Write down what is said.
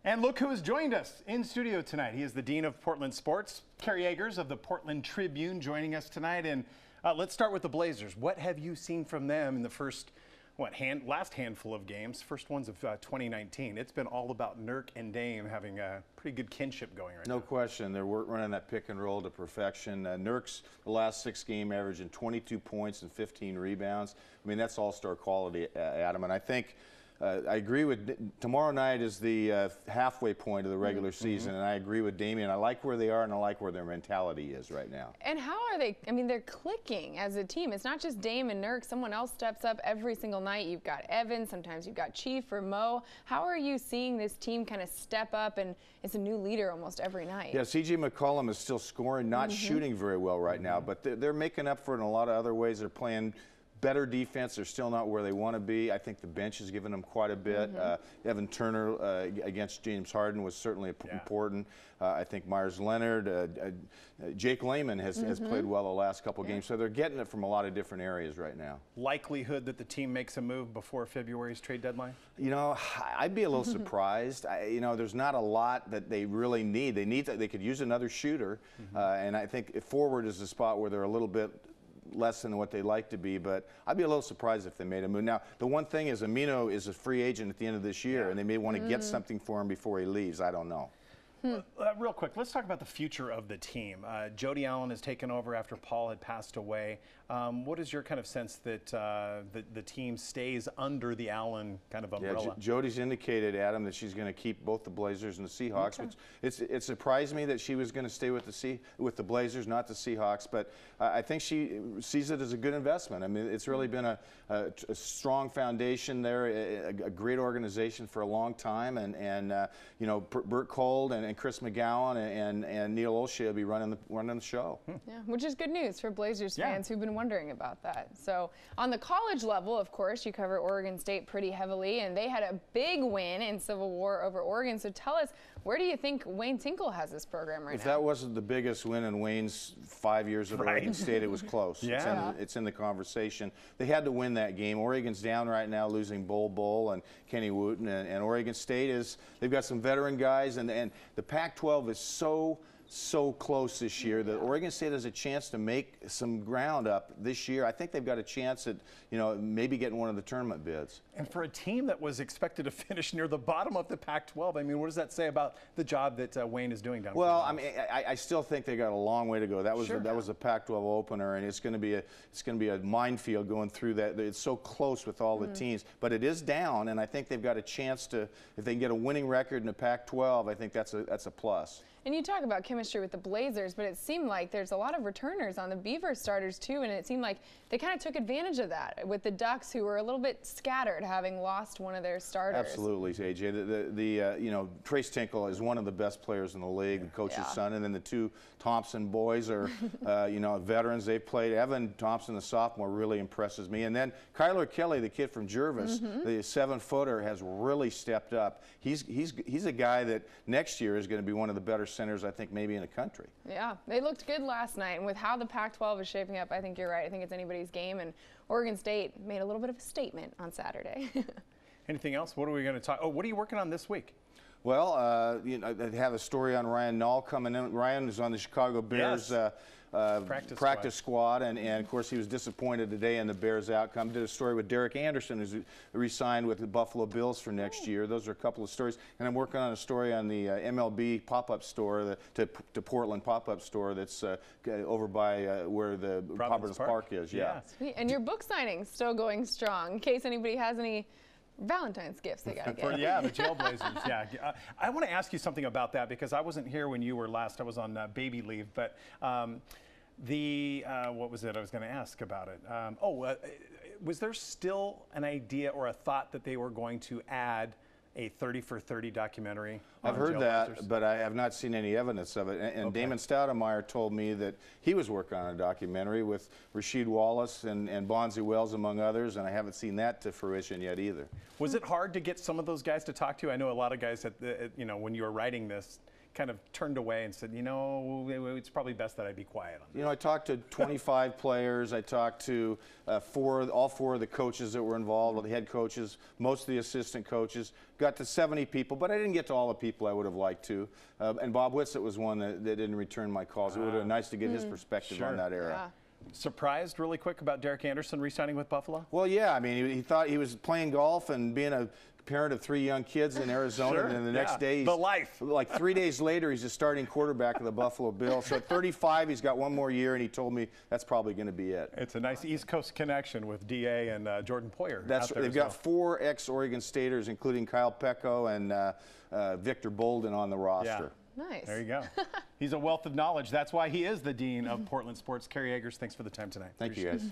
And look who has joined us in studio tonight. He is the Dean of Portland Sports, Kerry Eggers of the Portland Tribune, joining us tonight. And let's start with the Blazers. What have you seen from them in the first, last handful of games, first ones of 2019? It's been all about Nurk and Dame having a pretty good kinship going right now. No question. They're running that pick and roll to perfection. Nurk's the last 6 games averaging 22 points and 15 rebounds. I mean, that's all-star quality, Adam. And I think I agree with tomorrow night is the halfway point of the regular season, and I agree with Damian. I like where they are, and I like where their mentality is right now. And how are they? I mean, they're clicking as a team. It's not just Dame and Nurk. Someone else steps up every single night. You've got Evan. Sometimes you've got Chief or Mo. How are you seeing this team kind of step up, and it's a new leader almost every night? Yeah, C.J. McCollum is still scoring, not shooting very well right now, but they're making up for it in a lot of other ways. They're playing better defense. They're still not where they want to be. I think the bench has given them quite a bit. Evan Turner against James Harden was certainly important. I think Myers Leonard, Jake Layman has played well the last couple games. So they're getting it from a lot of different areas right now. Likelihood that the team makes a move before February's trade deadline? You know, I'd be a little surprised. You know, there's not a lot that they really need. They could use another shooter, and I think forward is the spot where they're a little bit less than what they like to be, but I'd be a little surprised if they made a move. Now, the one thing is Amino is a free agent at the end of this year, and they may want to get something for him before he leaves. I don't know. Real quick, let's talk about the future of the team. Jodie Allen has taken over after Paul had passed away. What is your kind of sense that the team stays under the Allen kind of umbrella? Yeah, Jodie's indicated, Adam, that she's going to keep both the Blazers and the Seahawks. Which it surprised me that she was going to stay with the Blazers, not the Seahawks. But I think she sees it as a good investment. I mean, it's really been a strong foundation there, a great organization for a long time, and you know, Burt Cold and Chris McGowan and Neil Olshey will be running the show. Yeah, which is good news for Blazers fans who've been wondering about that. So on the college level, of course, you cover Oregon State pretty heavily, and they had a big win in Civil War over Oregon. So tell us, where do you think Wayne Tinkle has this program right now? If that wasn't the biggest win in Wayne's 5 years at Oregon State, it was close. It's in the conversation. They had to win that game. Oregon's down right now, losing Bull and Kenny Wooten, and Oregon State they've got some veteran guys, and the Pac-12 is so close this year that Oregon State has a chance to make some ground up this year. I think they've got a chance at, you know, maybe getting one of the tournament bids. And for a team that was expected to finish near the bottom of the Pac-12, I mean, what does that say about the job that Wayne is doing down there? Well, I mean, I still think they got a long way to go. That was a Pac-12 opener, and it's going to be a minefield going through that. It's so close with all the teams, but it is down, and I think they've got a chance to, if they can get a winning record in the Pac-12, I think that's a plus. And you talk about chemistry with the Blazers, but it seemed like there's a lot of returners on the Beaver starters too, and it seemed like they kind of took advantage of that with the Ducks, who were a little bit scattered, having lost one of their starters. Absolutely, AJ. You know, Trace Tinkle is one of the best players in the league, the coach's son, and then the two Thompson boys are, you know, veterans. They've played. Evan Thompson, the sophomore, really impresses me, and then Kyler Kelly, the kid from Jervis, the 7-footer, has really stepped up. He's a guy that next year is going to be one of the better centers, I think, maybe in the country. Yeah, they looked good last night, and with how the Pac-12 is shaping up, I think you're right. I think it's anybody's game, and Oregon State made a little bit of a statement on Saturday. Anything else? What are we going to talk? Oh, what are you working on this week? Well, you know, I have a story on Ryan Nall coming in. Ryan is on the Chicago Bears practice squad, and of course he was disappointed today in the Bears' outcome. Did a story with Derek Anderson, who's re-signed with the Buffalo Bills for next year. Those are a couple of stories, and I'm working on a story on the MLB pop-up store, to Portland pop-up store that's over by where the Providence Park is. Sweet. And your book signing's still going strong. In case anybody has any Valentine's gifts they got to get. Yeah, the Jailblazers, I want to ask you something about that, because I wasn't here when you were last. I was on baby leave, but what was it I was going to ask about it? Was there still an idea or a thought that they were going to add a 30 for 30 documentary? I've heard that, but I have not seen any evidence of it. And Damon Stoudemire told me that he was working on a documentary with Rasheed Wallace and Bonzi Wells, among others, and I haven't seen that to fruition yet either. Was it hard to get some of those guys to talk to you? I know a lot of guys, you know, when you were writing this, kind of turned away and said, you know, it's probably best that I be quiet on this? You know, I talked to 25 players. I talked to all four of the coaches that were involved, the head coaches, most of the assistant coaches. Got to 70 people, but I didn't get to all the people I would have liked to. And Bob Whitsitt was one that didn't return my calls. It would have been nice to get his perspective on that era. Yeah. Surprised really quick about Derek Anderson re-signing with Buffalo? Well, yeah. I mean, he thought he was playing golf and being a parent of 3 young kids in Arizona, Sure, and then the next day, the life. Like 3 days later, he's the starting quarterback of the Buffalo Bills. So at 35, he's got 1 more year, and he told me that's probably going to be it. It's a nice East Coast connection with DA and Jordan Poyer. They've got 4 ex-Oregon Staters, including Kyle Pecco and Victor Bolden on the roster. Yeah. Nice. There you go. He's a wealth of knowledge. That's why he is the Dean of Portland Sports. Kerry Eggers, thanks for the time tonight. Thank you, guys.